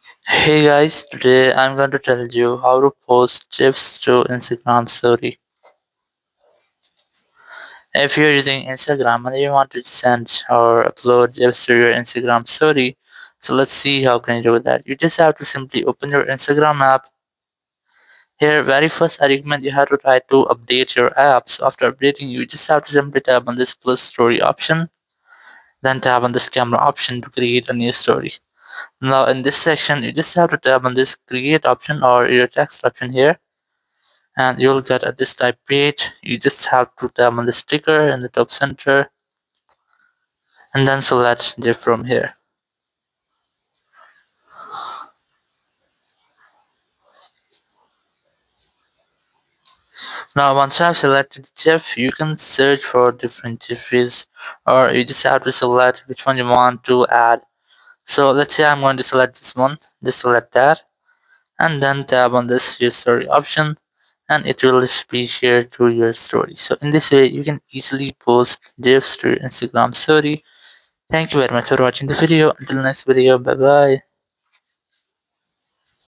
Hey guys, today I'm going to tell you how to post GIFs to Instagram story. If you're using Instagram and you want to send or upload GIFs to your Instagram story, so let's see how can you do that. You just have to simply open your Instagram app. Here, very first I recommend you have to try to update your app. So after updating, you just have to simply tap on this plus story option, then tap on this camera option to create a new story. Now in this section, you just have to tap on this create option or your text option here, and you'll get a this type page. You just have to tap on the sticker in the top center and then select GIF from here. Now once you have selected GIF, you can search for different GIFs, or you just have to select which one you want to add. So let's say I'm going to select this one, just select that and then tap on this share story option, and it will be shared to your story. So in this way you can easily post GIFs to your Instagram story. Thank you very much for watching the video. Until next video, bye bye.